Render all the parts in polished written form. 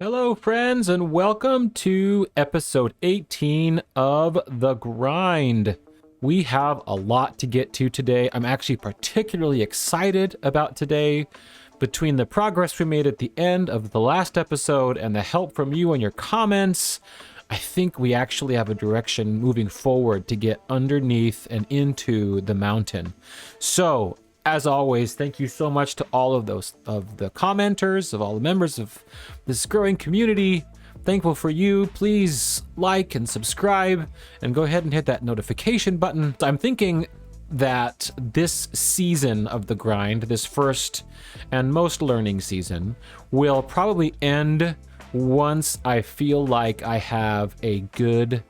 Hello, friends, and welcome to episode 18 of The Grind. We have a lot to get to today. I'm actually particularly excited about today. Between the progress we made at the end of the last episode and the help from you and your comments, I think we actually have a direction moving forward to get underneath and into the mountain. So, as always, thank you so much to all of those of the commenters, of all the members of this growing community. Thankful for you. Please like and subscribe and go ahead and hit that notification button. I'm thinking that this season of the grind, this first and most learning season, will probably end once I feel like I have a good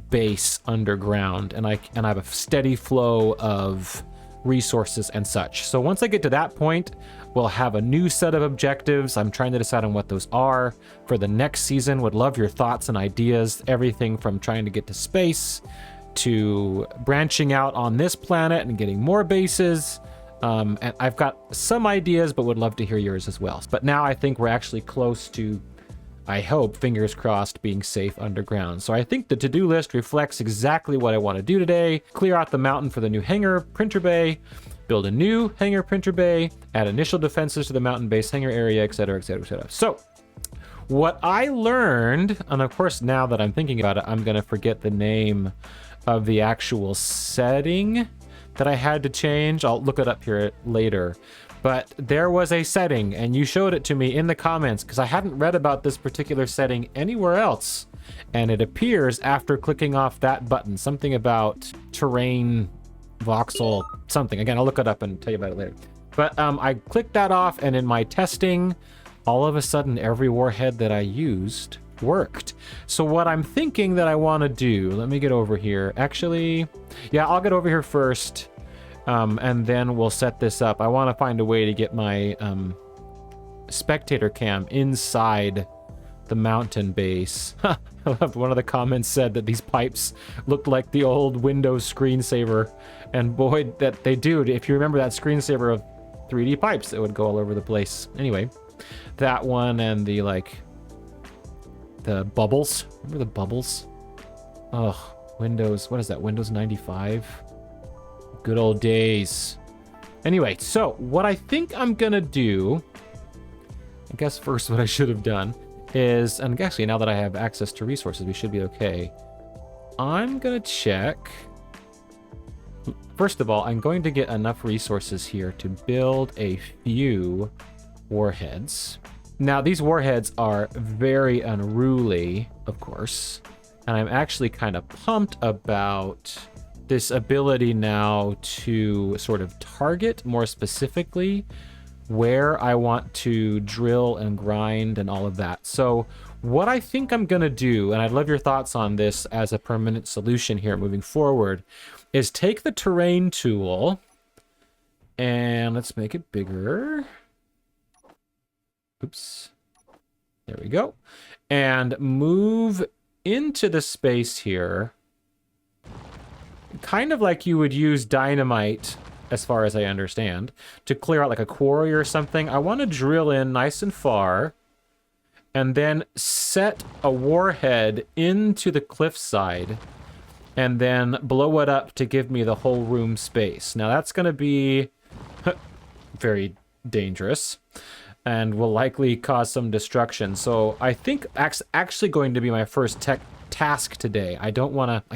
base underground and I have a steady flow of resources and such. So once I get to that point, we'll have a new set of objectives. I'm trying to decide on what those are for the next season. Would love your thoughts and ideas, everything from trying to get to space to branching out on this planet and getting more bases. And I've got some ideas, but would love to hear yours as well. But now I think we're actually close to, I hope, fingers crossed, being safe underground. So I think the to-do list reflects exactly what I want to do today. Clear out the mountain for the new hangar printer bay, build a new hangar printer bay, add initial defenses to the mountain base hangar area, etc., etc., etc. So what I learned, and of course now that I'm thinking about it, I'm going to forget the name of the actual setting that I had to change. I'll look it up here later. But there was a setting, and you showed it to me in the comments, because I hadn't read about this particular setting anywhere else. And it appears after clicking off that button, something about terrain, voxel, something. Again, I'll look it up and tell you about it later. But I clicked that off, and in my testing, all of a sudden, every warhead that I used worked. So what I'm thinking that I want to do, let me get over here. Actually, yeah, I'll get over here first. And then we'll set this up. I want to find a way to get my spectator cam inside the mountain base. I loved one of the comments said that these pipes looked like the old Windows screensaver. And boy, that they do. If you remember that screensaver of 3D pipes that would go all over the place. Anyway, that one and the bubbles. Remember the bubbles? Ugh, Windows, what is that? Windows 95? Good old days. Anyway, so what I think I'm gonna do, I guess first what I should have done is, and actually now that I have access to resources, we should be okay. I'm gonna check. First of all, I'm going to get enough resources here to build a few warheads. Now, these warheads are very unruly, of course, and I'm actually kind of pumped about this ability now to sort of target more specifically where I want to drill and grind and all of that. So what I think I'm going to do, and I'd love your thoughts on this as a permanent solution here moving forward, is take the terrain tool and let's make it bigger. Oops. There we go. And move into the space here, kind of like you would use dynamite, as far as I understand, to clear out like a quarry or something. I want to drill in nice and far and then set a warhead into the cliffside and then blow it up to give me the whole room space. Now that's going to be very dangerous and will likely cause some destruction. So I think actually going to be my first task today. I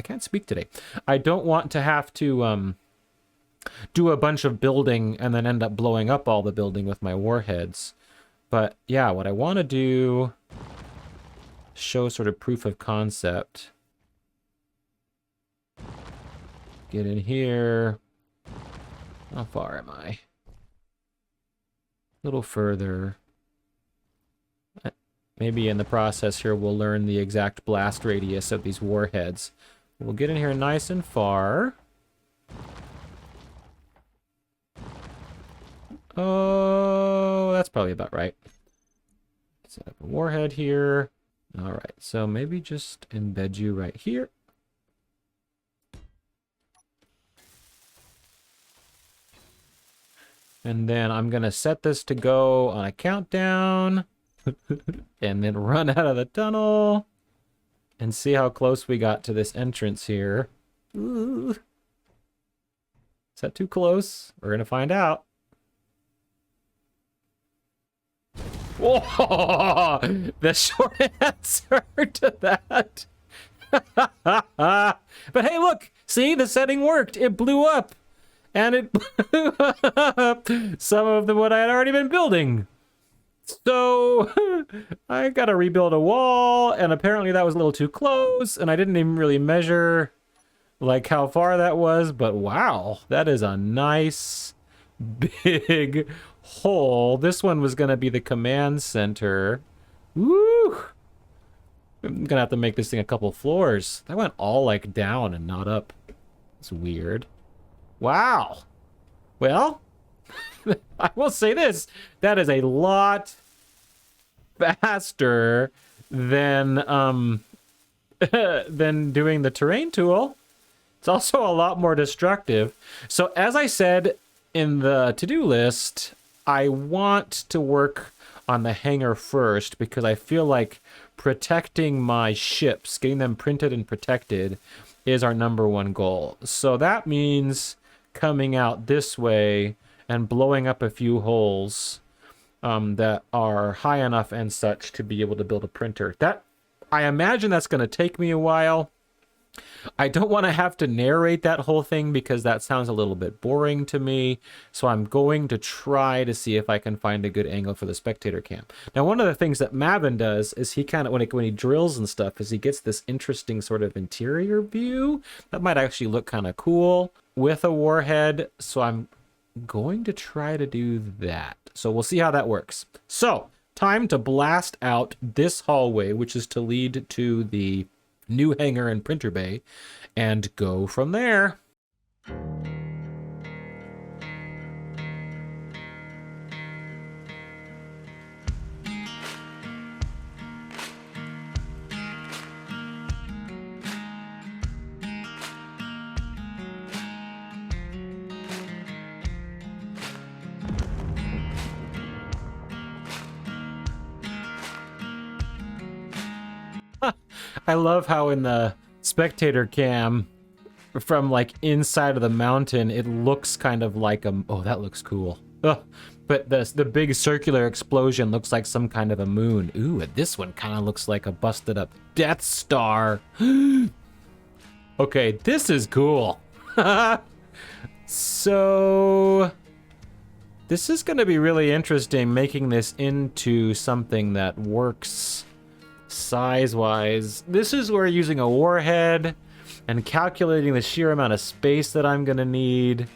can't speak today. I don't want to have to do a bunch of building and then end up blowing up all the building with my warheads. But yeah, what I want to do, show sort of proof of concept. Get in here. How far am I? A little further. Maybe in the process here we'll learn the exact blast radius of these warheads. We'll get in here nice and far. Oh, that's probably about right. Set up a warhead here. All right, so maybe just embed you right here. And then I'm going to set this to go on a countdown. And then run out of the tunnel and see how close we got to this entrance here. Ooh. Is that too close? We're gonna find out. Whoa! The short answer to that. But hey, look! See, the setting worked. It blew up. And it blew up some of what I had already been building. So I gotta rebuild a wall, and apparently that was a little too close, and I didn't even really measure like how far that was, but wow, that is a nice big hole. This one was gonna be the command center. Woo! I'm gonna have to make this thing a couple floors. That went all like down and not up. It's weird. Wow. Well, I will say this. That is a lot faster than doing the terrain tool. It's also a lot more destructive. So as I said in the to-do list, I want to work on the hangar first because I feel like protecting my ships, getting them printed and protected, is our #1 goal. So that means coming out this way and blowing up a few holes that are high enough and such to be able to build a printer. That, I imagine that's going to take me a while. I don't want to have to narrate that whole thing because that sounds a little bit boring to me. So I'm going to try to see if I can find a good angle for the spectator cam. Now, one of the things that Mavin does is he kind of, when he drills and stuff, is he gets this interesting sort of interior view that might actually look kind of cool with a warhead. So I'm going to try to do that. So we'll see how that works. So time to blast out this hallway, which is to lead to the new hangar and printer bay, and go from there. I love how in the spectator cam from like inside of the mountain, it looks kind of like a, oh, that looks cool. Ugh. But the big circular explosion looks like some kind of a moon. Ooh, and this one kind of looks like a busted up Death Star. Okay, this is cool. So this is going to be really interesting, making this into something that works size-wise. This is where using a warhead and calculating the sheer amount of space that I'm gonna need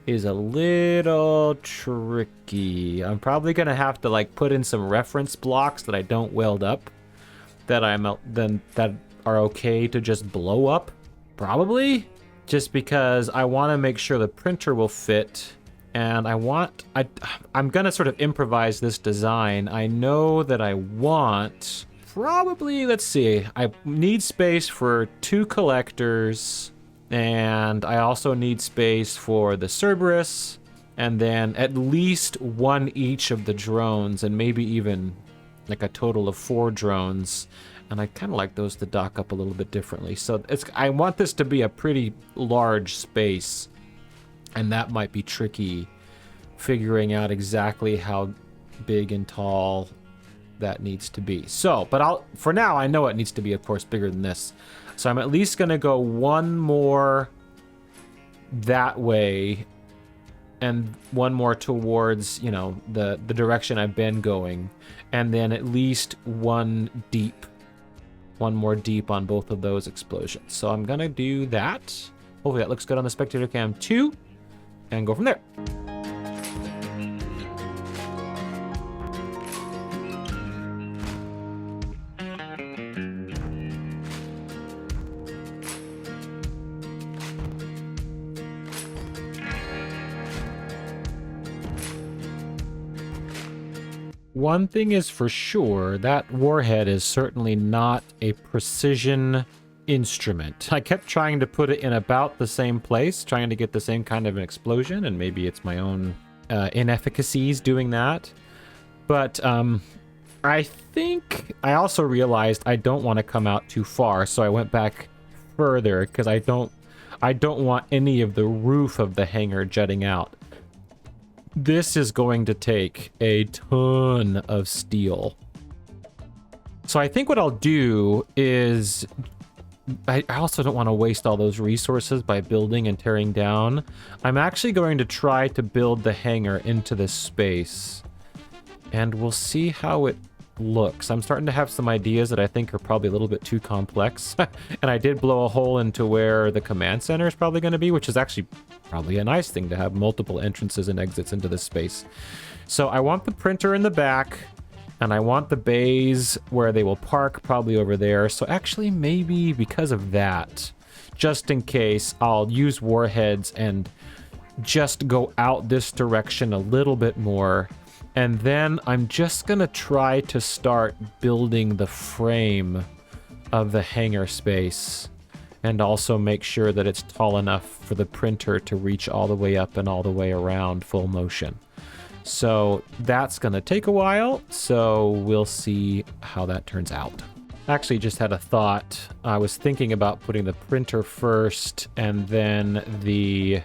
is a little tricky. I'm probably gonna have to like put in some reference blocks that I don't weld up, that that are okay to just blow up, probably, just because I want to make sure the printer will fit. And I'm gonna sort of improvise this design. I know that I want probably, let's see, I need space for 2 collectors, and I also need space for the Cerberus, and then at least 1 each of the drones, and maybe even like a total of 4 drones. And I kind of like those to dock up a little bit differently. So I want this to be a pretty large space, and that might be tricky, figuring out exactly how big and tall that needs to be. So, but for now, I know it needs to be, of course, bigger than this. So I'm at least going to go 1 more that way and 1 more towards, you know, the direction I've been going. And then at least 1 more deep on both of those explosions. So I'm going to do that. Hopefully that looks good on the spectator cam too, and go from there. One thing is for sure, that warhead is certainly not a precision instrument. I kept trying to put it in about the same place, trying to get the same kind of an explosion, and maybe it's my own inefficacies doing that. But I think I also realized I don't want to come out too far, so I went back further because I don't want any of the roof of the hangar jutting out. This is going to take a ton of steel. So I think what I'll do is, I also don't want to waste all those resources by building and tearing down. I'm actually going to try to build the hangar into this space, and we'll see how it looks. I'm starting to have some ideas that I think are probably a little bit too complex. And I did blow a hole into where the command center is probably going to be, which is actually probably a nice thing to have multiple entrances and exits into this space. So I want the printer in the back, and I want the bays where they will park probably over there. So actually maybe because of that, just in case, I'll use warheads and just go out this direction a little bit more. And then I'm just gonna try to start building the frame of the hangar space, and also make sure that it's tall enough for the printer to reach all the way up and all the way around full motion. So that's gonna take a while, so we'll see how that turns out. Actually just had a thought. I was thinking about putting the printer first and then the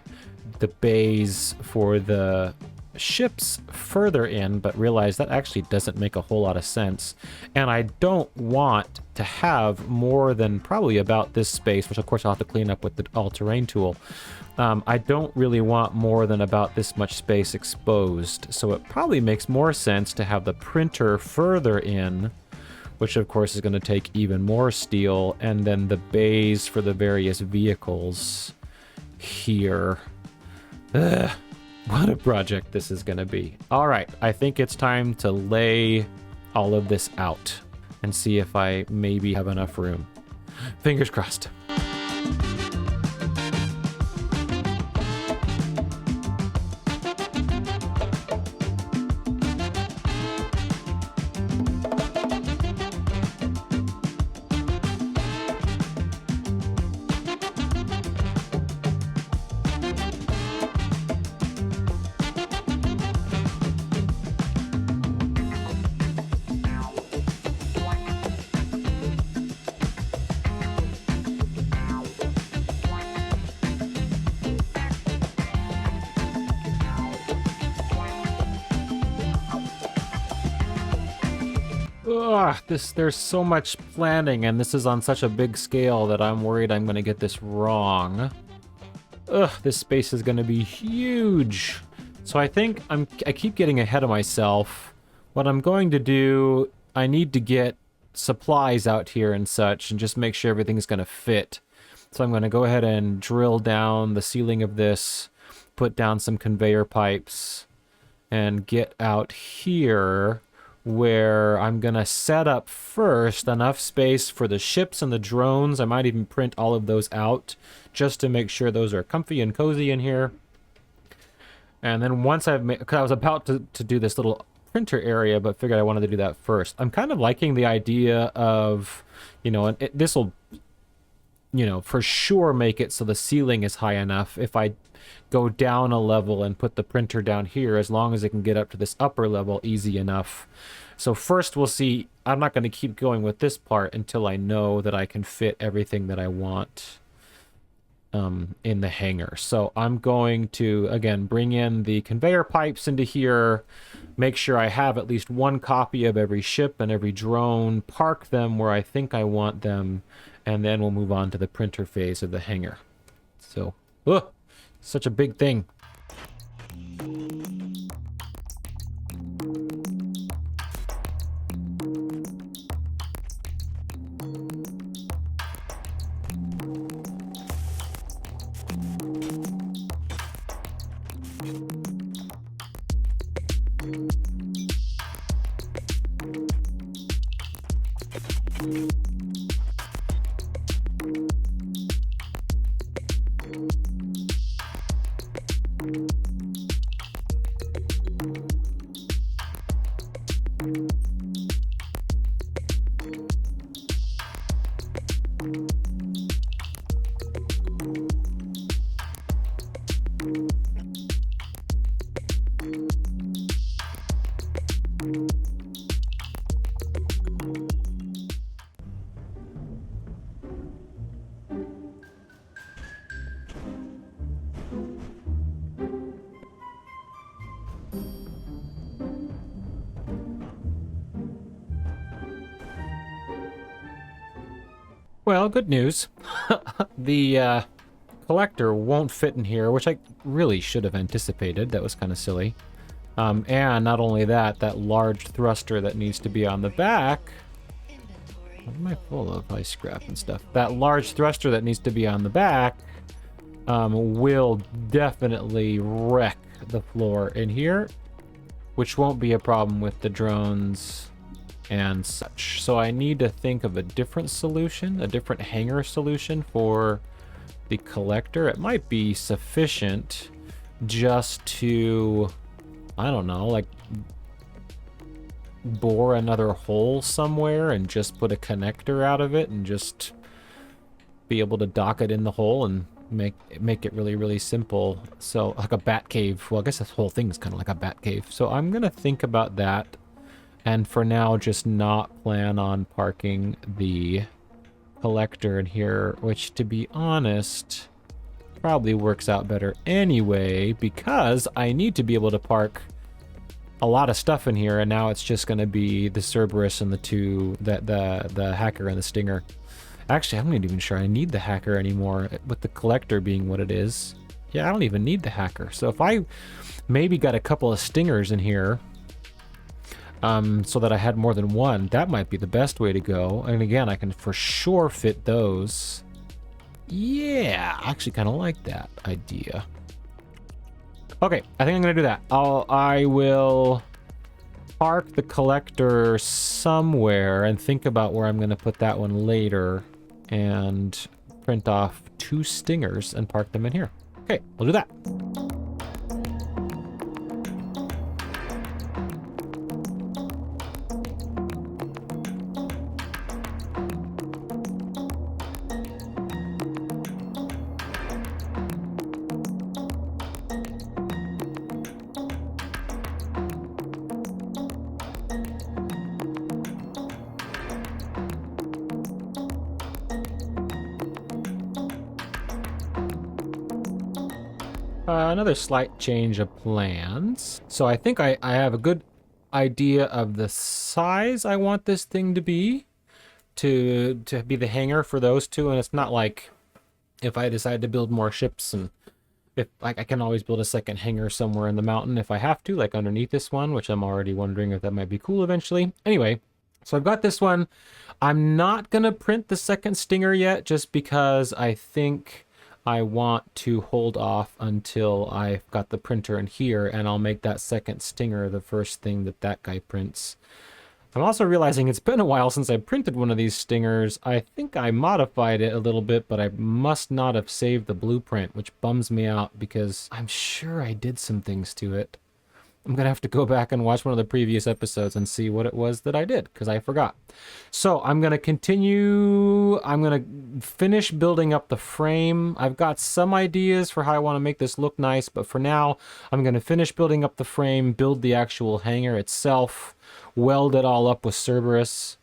bays for the ships further in, but realized that actually doesn't make a whole lot of sense. And I don't want to have more than probably about this space, which of course I'll have to clean up with the all-terrain tool. I don't really want more than about this much space exposed, so it probably makes more sense to have the printer further in, which of course is going to take even more steel, and then the bays for the various vehicles here. Ugh. What a project this is going to be. All right, I think it's time to lay all of this out and see if I maybe have enough room. Fingers crossed. Ugh, there's so much planning, and this is on such a big scale that I'm worried I'm going to get this wrong. Ugh, this space is going to be huge. So I think I keep getting ahead of myself. What I'm going to do, I need to get supplies out here and such, and just make sure everything's going to fit. So I'm going to go ahead and drill down the ceiling of this, put down some conveyor pipes, and get out here, where I'm gonna set up first enough space for the ships and the drones. I might even print all of those out just to make sure those are comfy and cozy in here. And then once I've made, because I was about to do this little printer area, but figured I wanted to do that first. I'm kind of liking the idea of, you know, and this will, you know, for sure make it so the ceiling is high enough if I go down a level and put the printer down here, as long as it can get up to this upper level easy enough. So first we'll see. I'm not going to keep going with this part until I know that I can fit everything that I want in the hangar. So I'm going to, again, bring in the conveyor pipes into here, make sure I have at least one copy of every ship and every drone, park them where I think I want them, and then we'll move on to the printer phase of the hangar. So, such a big thing. Well, good news. The collector won't fit in here, which I really should have anticipated. That was kind of silly. And not only that, that large thruster that needs to be on the back. What am I full of? Ice scrap and stuff. That large thruster that needs to be on the back will definitely wreck the floor in here, which won't be a problem with the drones and such. So I need to think of a different solution, a different hangar solution for the collector. It might be sufficient just to, I don't know, like bore another hole somewhere and just put a connector out of it and just be able to dock it in the hole and make it really, really simple. So like a bat cave. Well, I guess this whole thing is kind of like a bat cave. So I'm gonna think about that, and for now just not plan on parking the collector in here, which to be honest probably works out better anyway, because I need to be able to park a lot of stuff in here, and now it's just going to be the Cerberus and the hacker and the stinger. Actually, I'm not even sure I need the hacker anymore, with the collector being what it is. Yeah, I don't even need the hacker. So if I maybe got a couple of stingers in here, so that I had more than one, that might be the best way to go. And again, I can for sure fit those. Yeah, I actually kind of like that idea. Okay, I think I'm gonna do that. I will park the collector somewhere and think about where I'm gonna put that one later, and print off 2 stingers and park them in here. Okay, we'll do that. Another slight change of plans. So I think I have a good idea of the size I want this thing to be the hangar for those 2. And it's not like if I decide to build more ships, and if like I can always build a second hangar somewhere in the mountain if I have to, like underneath this one, which I'm already wondering if that might be cool eventually. Anyway, so I've got this one. I'm not gonna print the second stinger yet, just because I think I want to hold off until I've got the printer in here, and I'll make that second stinger the first thing that guy prints. I'm also realizing it's been a while since I printed one of these stingers. I think I modified it a little bit, but I must not have saved the blueprint, which bums me out because I'm sure I did some things to it. I'm gonna have to go back and watch one of the previous episodes and see what it was that I did, because I forgot. So I'm gonna continue. I'm gonna finish building up the frame. I've got some ideas for how I want to make this look nice, but for now I'm gonna finish building up the frame, build the actual hangar itself, weld it all up with Cerberus,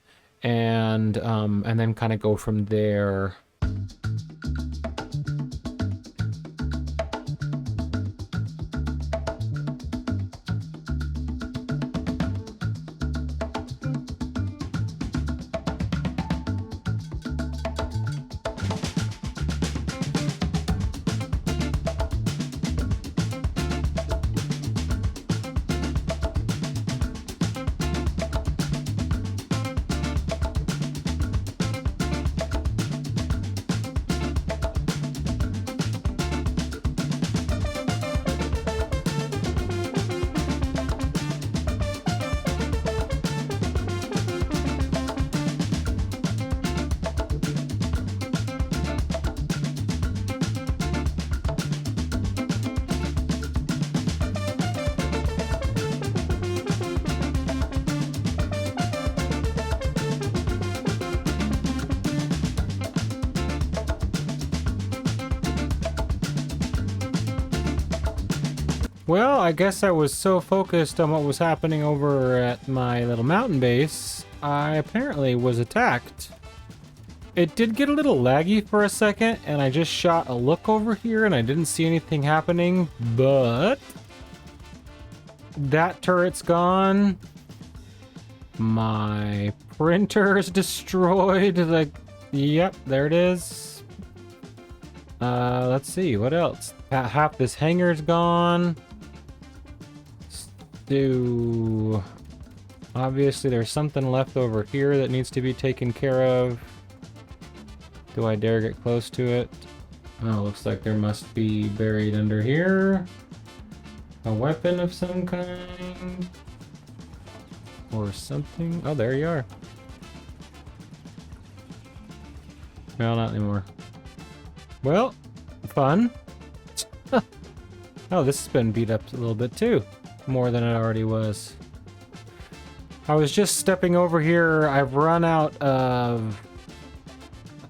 and then kind of go from there. Well, I guess I was so focused on what was happening over at my little mountain base, I apparently was attacked. It did get a little laggy for a second, and I just shot a look over here and I didn't see anything happening, but that turret's gone. My printer is destroyed. Yep, there it is. Let's see, what else? Half this hangar's gone. Obviously there's something left over here that needs to be taken care of. Do I dare get close to it? Oh, looks like there must be buried under here a weapon of some kind. Or something. Oh, there you are. Well, not anymore. Well, fun. Oh, this has been beat up a little bit too. More than it already was. I was just stepping over here. I've run out of...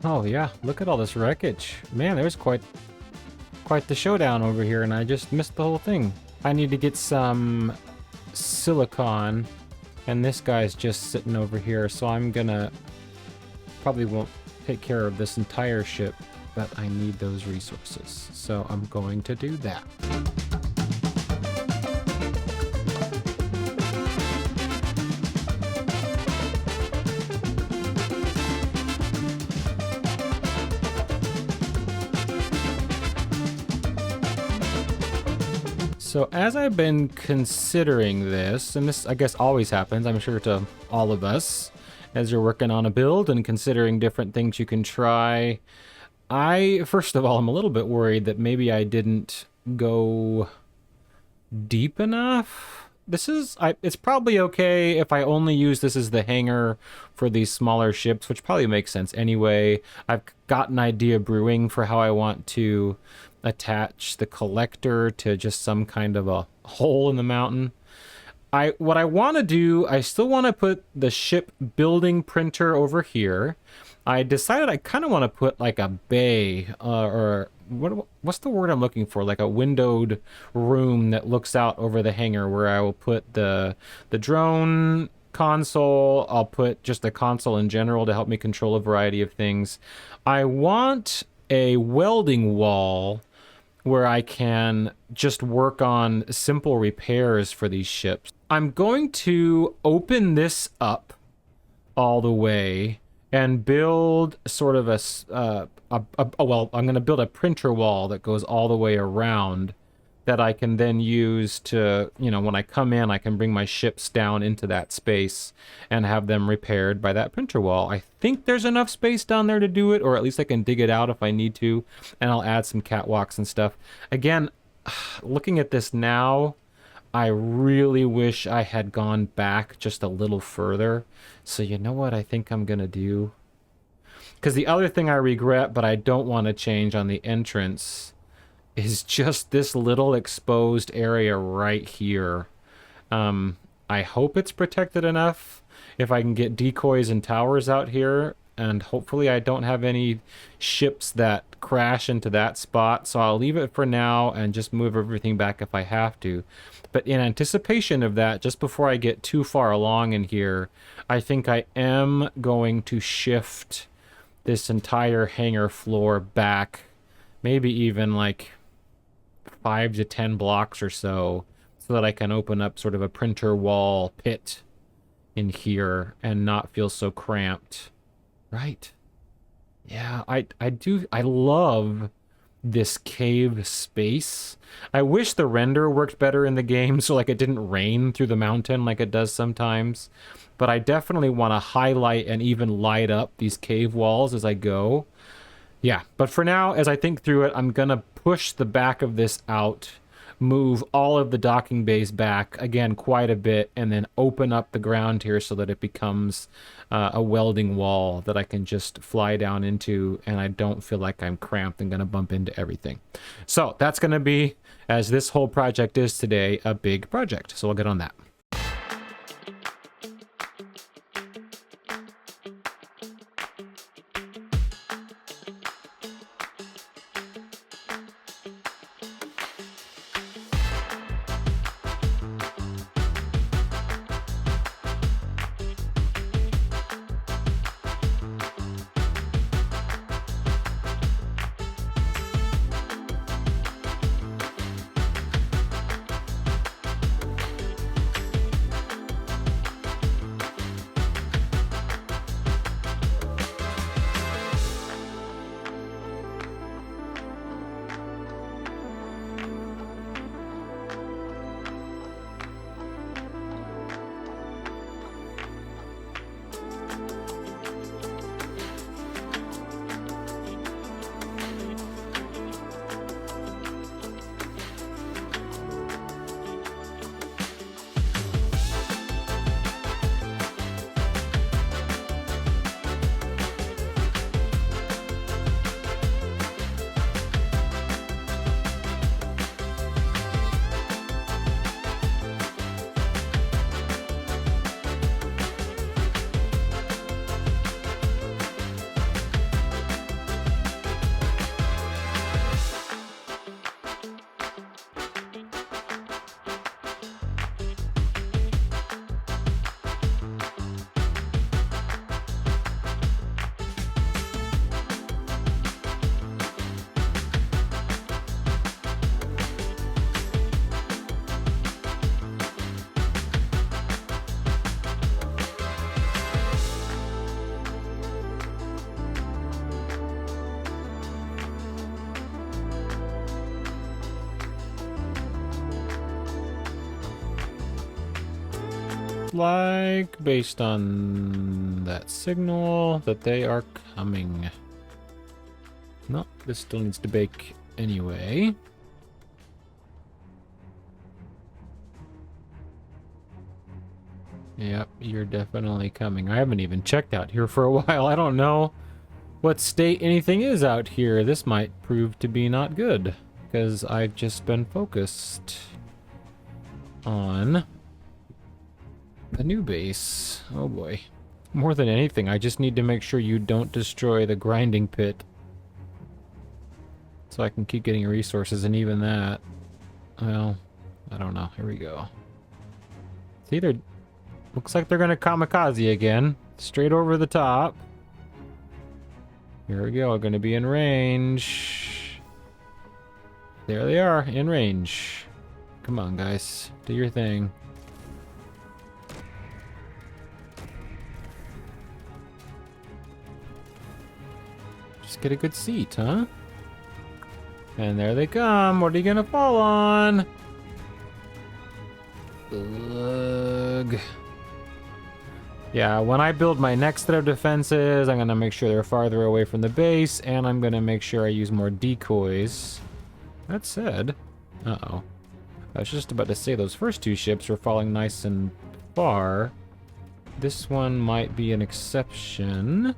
Oh yeah, look at all this wreckage. Man, there's quite the showdown over here, and I just missed the whole thing. I need to get some silicon, and this guy's just sitting over here, so I'm gonna... Probably won't take care of this entire ship, but I need those resources, so I'm going to do that. So as I've been considering this, and this I guess always happens, I'm sure to all of us, as you're working on a build and considering different things you can try, first of all, I'm a little bit worried that maybe I didn't go deep enough. It's probably okay if I only use this as the hangar for these smaller ships, which probably makes sense anyway. I've got an idea brewing for how I want to attach the collector to just some kind of a hole in the mountain. What I want to do, I still want to put the ship building printer over here. I decided I kind of want to put like a bay, or what's the word I'm looking for? Like a windowed room that looks out over the hangar, where I will put the drone console. I'll put just the console in general to help me control a variety of things. I want a welding wall where I can just work on simple repairs for these ships. I'm going to open this up all the way and build sort of well, I'm going to build a printer wall that goes all the way around that I can then use to, when I come in, I can bring my ships down into that space and have them repaired by that printer wall. I think there's enough space down there to do it, or at least I can dig it out if I need to, and I'll add some catwalks and stuff. Again, looking at this now, I really wish I had gone back just a little further. So you know what I think I'm going to do? Because the other thing I regret, but I don't want to change on the entrance, is just this little exposed area right here. I hope it's protected enough if I can get decoys and towers out here, and hopefully I don't have any ships that crash into that spot, so I'll leave it for now and just move everything back if I have to. But in anticipation of that, just before I get too far along in here, I think I am going to shift this entire hangar floor back, maybe even like 5 to 10 blocks or so that I can open up sort of a printer wall pit in here and not feel so cramped. Right? Yeah, I love this cave space. I wish the render worked better in the game, so like it didn't rain through the mountain like it does sometimes. But I definitely want to highlight and even light up these cave walls as I go. Yeah, but for now, as I think through it, I'm going to push the back of this out, move all of the docking bays back, again, quite a bit, and then open up the ground here so that it becomes a welding wall that I can just fly down into, and I don't feel like I'm cramped and going to bump into everything. So that's going to be, as this whole project is today, a big project. So we'll get on that. like, based on that signal, that they are coming. No, this still needs to bake anyway. Yep, you're definitely coming. I haven't even checked out here for a while. I don't know what state anything is out here. This might prove to be not good, because I've just been focused on the new base. Oh boy. More than anything, I just need to make sure you don't destroy the grinding pit, so I can keep getting resources, and even that, well, I don't know. Here we go. See, they're... Looks like they're gonna kamikaze again. Straight over the top. Here we go, gonna be in range. There they are, in range. Come on, guys. Do your thing. Just get a good seat, huh? And there they come. What are you gonna fall on? Ugh. Yeah, when I build my next set of defenses, I'm gonna make sure they're farther away from the base, and I'm gonna make sure I use more decoys. That said, uh-oh. I was just about to say those first two ships are falling nice and far. This one might be an exception.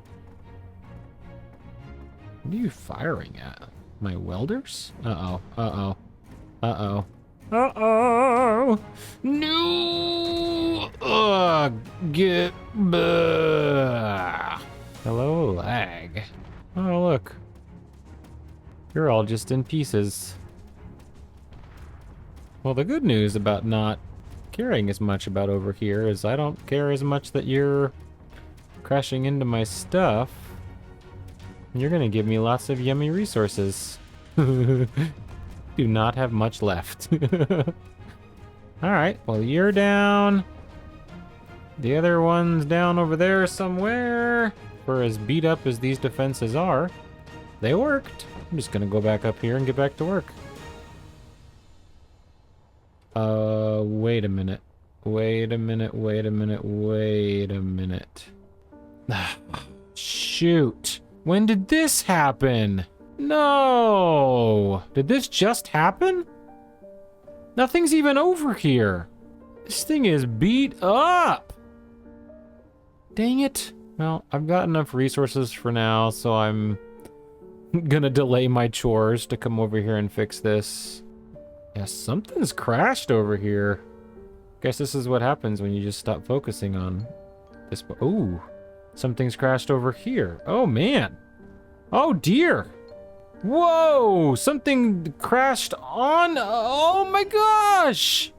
What are you firing at? My welders? Uh-oh, uh-oh, uh-oh. Uh-oh! No! Get... Hello, lag. Oh, look. You're all just in pieces. Well, the good news about not caring as much about over here is I don't care as much that you're crashing into my stuff. You're gonna give me lots of yummy resources. Do not have much left. Alright, well, you're down. The other one's down over there somewhere. For as beat up as these defenses are, they worked. I'm just gonna go back up here and get back to work. Wait a minute. Wait a minute, wait a minute, wait a minute. Shoot. When did this happen? No! Did this just happen? Nothing's even over here. This thing is beat up. Dang it. Well, I've got enough resources for now, so I'm gonna delay my chores to come over here and fix this. Yeah, something's crashed over here. Guess this is what happens when you just stop focusing on this. Ooh, something's crashed over here. Oh, man. Oh, dear. Whoa, something crashed on. Oh my gosh.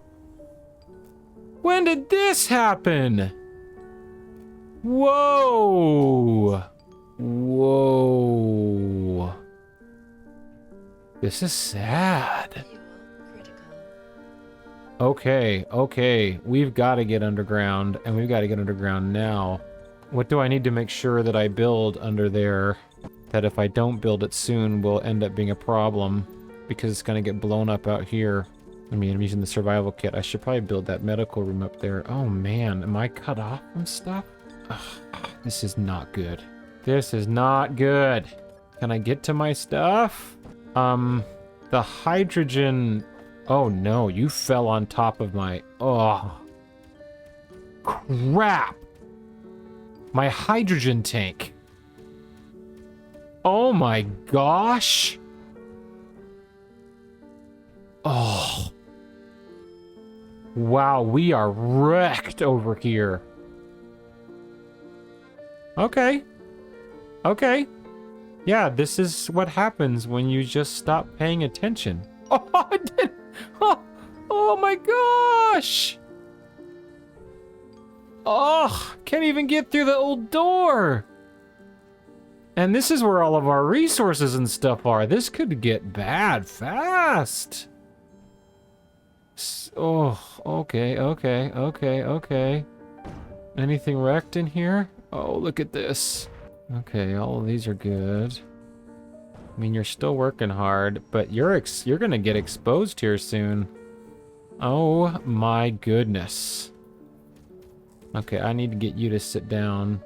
When did this happen? Whoa. Whoa. This is sad. Okay, okay. We've got to get underground, and we've got to get underground now. What do I need to make sure that I build under there? That if I don't build it soon will end up being a problem, because it's going to get blown up out here. I mean, I'm using the survival kit. I should probably build that medical room up there. Oh man, am I cut off from stuff? Ugh, this is not good. This is not good. Can I get to my stuff? The hydrogen... Oh no, you fell on top of my... Oh. Crap! My hydrogen tank. Oh my gosh. Oh. Wow, we are wrecked over here. Okay. Okay. Yeah, this is what happens when you just stop paying attention. Oh, I did. Oh my gosh. Oh, can't even get through the old door. And this is where all of our resources and stuff are. This could get bad fast. Oh, okay, okay, okay, okay. Anything wrecked in here? Oh, look at this. Okay, all of these are good. I mean, you're still working hard, but you're gonna get exposed here soon. Oh my goodness. Okay, I need to get you to sit down.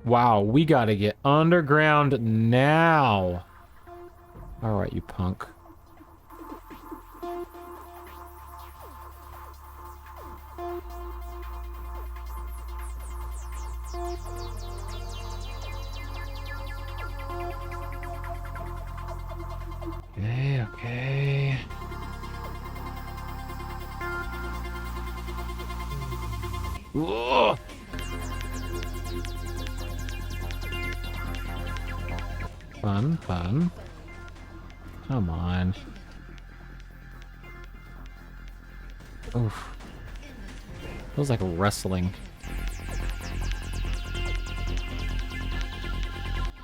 Wow, we gotta get underground now. All right, you punk. Okay, okay. Whoa. Fun, fun. Come on. Oof. Feels like wrestling.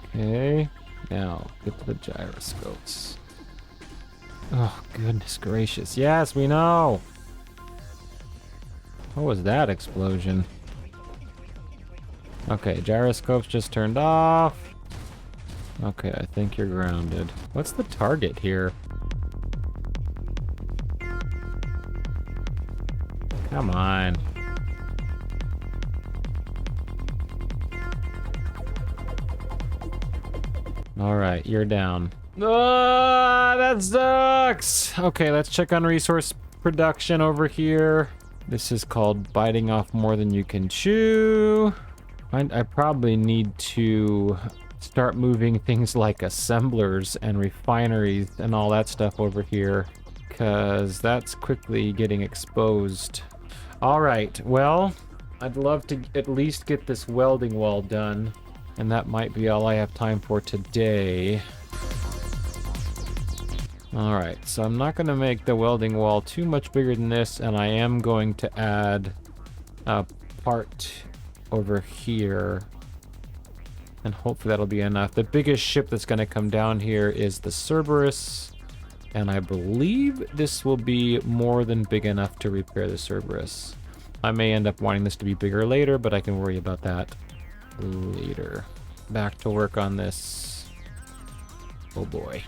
Okay. Now, get to the gyroscopes. Oh, goodness gracious. Yes, we know! What was that explosion? Okay, gyroscopes just turned off. Okay, I think you're grounded. What's the target here? Come on. Alright, you're down. Ah, that sucks! Okay, let's check on resource production over here. This is called biting off more than you can chew. I probably need to start moving things like assemblers and refineries and all that stuff over here, because that's quickly getting exposed. All right, well, I'd love to at least get this welding wall done, and that might be all I have time for today. All right, so I'm not going to make the welding wall too much bigger than this, and I am going to add a part over here, and hopefully that'll be enough. The biggest ship that's going to come down here is the Cerberus, and I believe this will be more than big enough to repair the Cerberus. I may end up wanting this to be bigger later, but I can worry about that later. Back to work on this. Oh boy.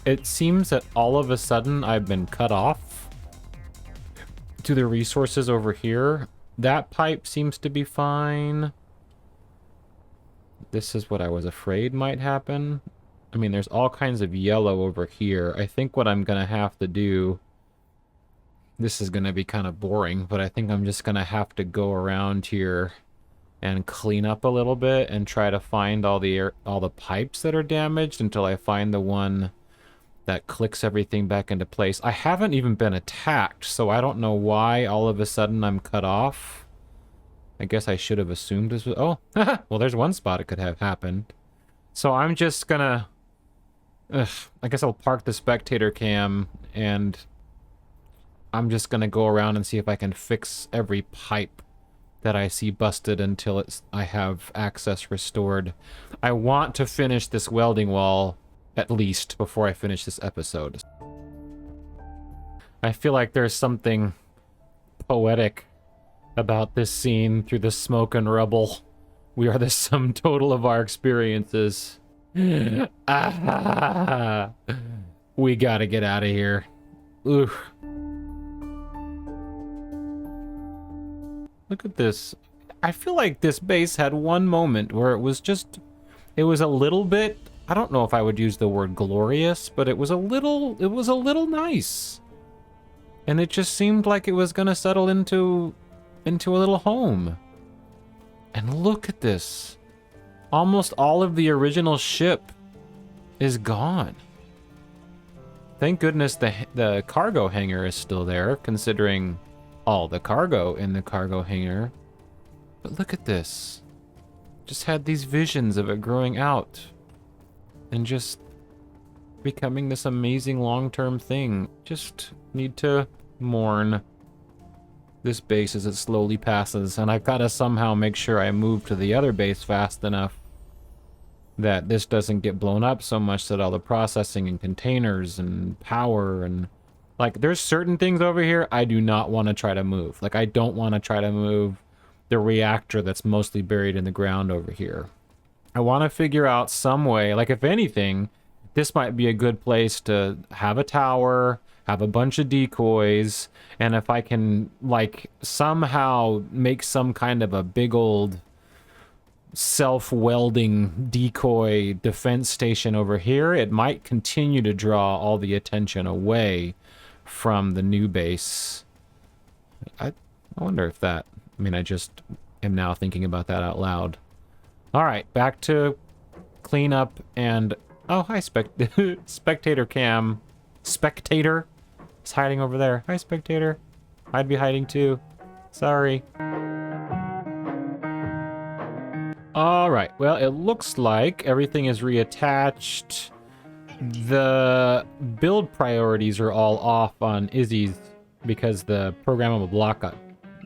It seems that all of a sudden I've been cut off to the resources over here. That pipe seems to be fine. This is what I was afraid might happen. I mean, there's all kinds of yellow over here. I think what I'm going to have to do... This is going to be kind of boring, but I think I'm just going to have to go around here and clean up a little bit and try to find all the pipes that are damaged until I find the one that clicks everything back into place. I haven't even been attacked, so I don't know why all of a sudden I'm cut off. I guess I should have assumed this was... Oh, well, there's one spot it could have happened. So I'm just gonna... I guess I'll park the spectator cam, and I'm just gonna go around and see if I can fix every pipe that I see busted until I have access restored. I want to finish this welding wall at least before I finish this episode. I feel like there's something poetic about this scene through the smoke and rubble. We are the sum total of our experiences. Ah, we gotta get out of here. Ooh. Look at this. I feel like this base had one moment where it was a little bit, I don't know if I would use the word glorious, but it was a little nice. And it just seemed like it was gonna settle into a little home. And look at this. Almost all of the original ship is gone. Thank goodness the cargo hangar is still there, considering all the cargo in the cargo hangar. But look at this. Just had these visions of it growing out and just becoming this amazing long-term thing. Just need to mourn this base as it slowly passes, and I've got to somehow make sure I move to the other base fast enough that this doesn't get blown up so much that all the processing and containers and power and... Like, there's certain things over here I do not want to try to move. Like, I don't want to try to move the reactor that's mostly buried in the ground over here. I want to figure out some way, like if anything, this might be a good place to have a tower, have a bunch of decoys, and if I can like somehow make some kind of a big old self-welding decoy defense station over here, it might continue to draw all the attention away from the new base. I wonder if that, I mean, I just am now thinking about that out loud. All right, back to cleanup and, oh, hi, spectator cam. Spectator is hiding over there. Hi, spectator. I'd be hiding too. Sorry. All right, well, it looks like everything is reattached. The build priorities are all off on Izzy's because the programmable block got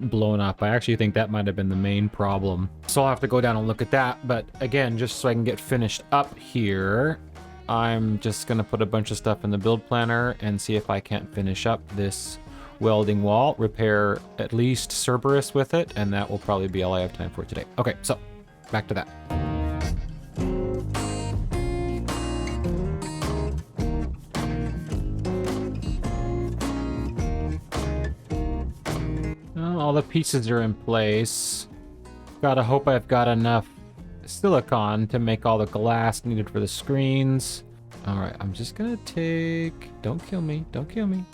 blown up. I actually think that might have been the main problem. So I'll have to go down and look at that. But again, just so I can get finished up here, I'm just gonna put a bunch of stuff in the build planner and see if I can't finish up this welding wall, repair at least Cerberus with it, and that will probably be all I have time for today. Okay, so back to that. Well, all the pieces are in place. Gotta hope I've got enough silicon to make all the glass needed for the screens. All right, I'm just gonna take... Don't kill me, don't kill me.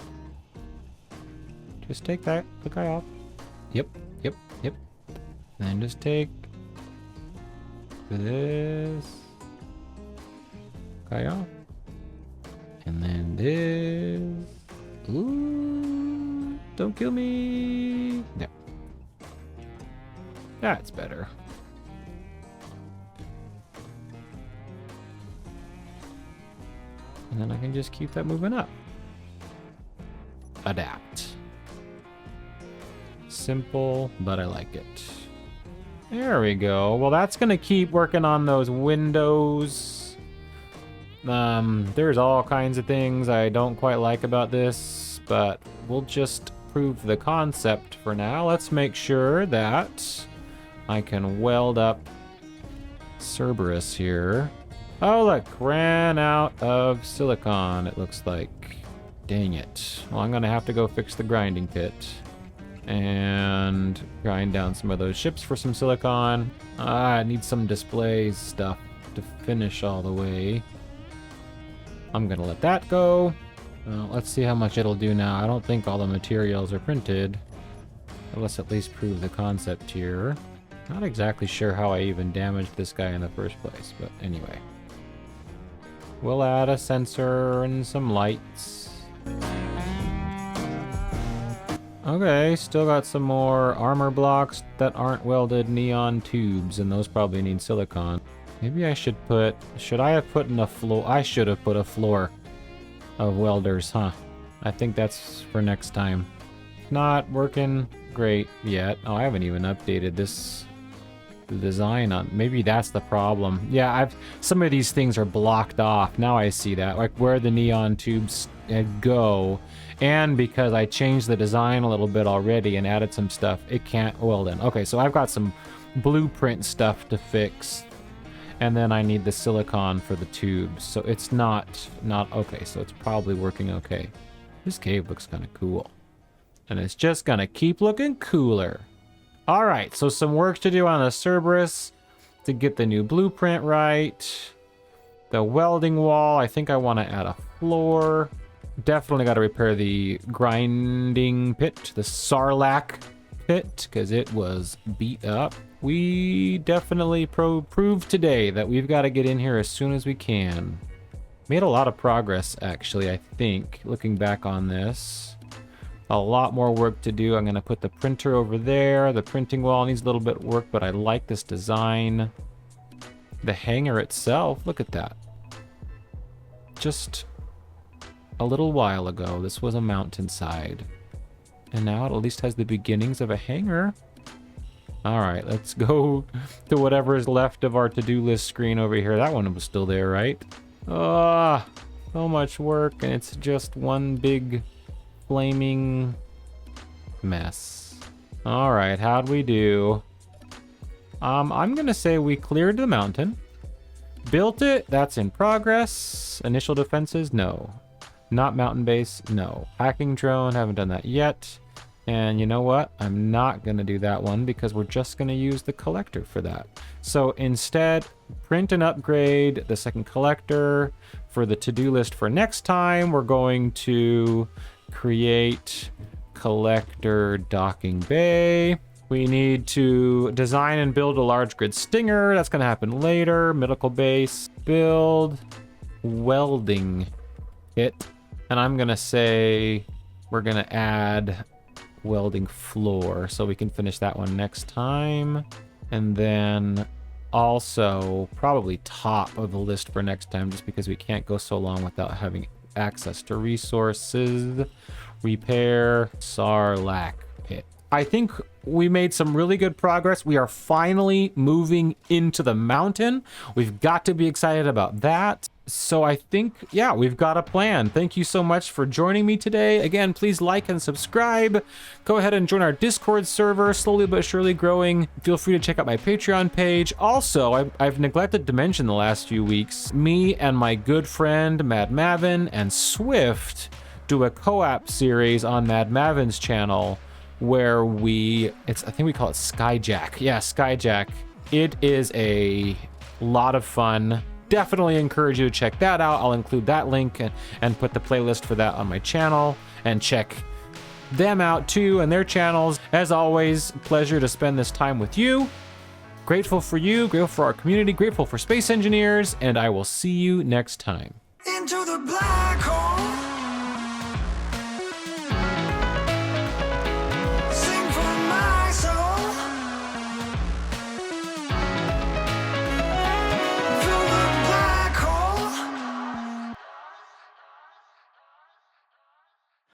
Just take that, the guy off. Yep, yep, yep. And then just take this guy off. And then this. Ooh, don't kill me. No. That's better. And then I can just keep that moving up. Adapt. Simple, but I like it. There we go. Well, that's gonna keep working on those windows. There's all kinds of things I don't quite like about this, but we'll just prove the concept for now. Let's make sure that I can weld up Cerberus here. Oh, look, ran out of silicon, it looks like. Dang it. Well, I'm gonna have to go fix the grinding pit and grind down some of those ships for some silicon. I need some display stuff to finish all the way. I'm gonna let that go. Let's see how much it'll do now. I don't think all the materials are printed. Let's at least prove the concept here. Not exactly sure how I even damaged this guy in the first place, but anyway. We'll add a sensor and some lights. Okay, still got some more armor blocks that aren't welded neon tubes, and those probably need silicon. Maybe I should put... Should I have put in a floor? I should have put a floor of welders, huh? I think that's for next time. Not working great yet. Oh, I haven't even updated this... the design on... Maybe that's the problem. Yeah, some of these things are blocked off. Now I see that. Like where the neon tubes go. And because I changed the design a little bit already and added some stuff, it can't weld in. Okay, so I've got some blueprint stuff to fix. And then I need the silicon for the tubes. So it's not okay. So it's probably working okay. This cave looks kind of cool. And it's just gonna keep looking cooler. All right, so some work to do on the Cerberus to get the new blueprint right. The welding wall, I think I want to add a floor. Definitely got to repair the grinding pit, the Sarlacc pit, because it was beat up. We definitely proved today that we've got to get in here as soon as we can. Made a lot of progress, actually, I think, looking back on this. A lot more work to do. I'm going to put the printer over there. The printing wall needs a little bit of work, but I like this design. The hangar itself, look at that. Just a little while ago, this was a mountainside. And now it at least has the beginnings of a hangar. All right, let's go to whatever is left of our to-do list screen over here. That one was still there, right? Ah, so much work, and it's just one big flaming mess. All right, how'd we do? I'm gonna say we cleared the mountain. Built it. That's in progress. Initial defenses, no. Not mountain base, no. Hacking drone, haven't done that yet. And you know what? I'm not going to do that one because we're just going to use the collector for that. So instead, print and upgrade the second collector. For the to-do list for next time, we're going to create collector docking bay. We need to design and build a large grid stinger. That's going to happen later. Medical base, build, welding kit. And I'm going to say we're going to add welding floor so we can finish that one next time. And then also probably top of the list for next time, just because we can't go so long without having access to resources. Repair Sarlacc pit. I think we made some really good progress. We are finally moving into the mountain. We've got to be excited about that. So I think, yeah, we've got a plan. Thank you so much for joining me today. Again, please like and subscribe. Go ahead and join our Discord server, slowly but surely growing. Feel free to check out my Patreon page. Also, I've neglected to mention the last few weeks, me and my good friend Mad Mavin and Swift do a co-op series on Mad Mavin's channel where I think we call it Skyjack. Yeah, Skyjack. It is a lot of fun. Definitely encourage you to check that out. I'll include that link and put the playlist for that on my channel, and check them out too and their channels. As always, pleasure to spend this time with you. Grateful for you, grateful for our community, grateful for space engineers, and I will see you next time. Into the black hole.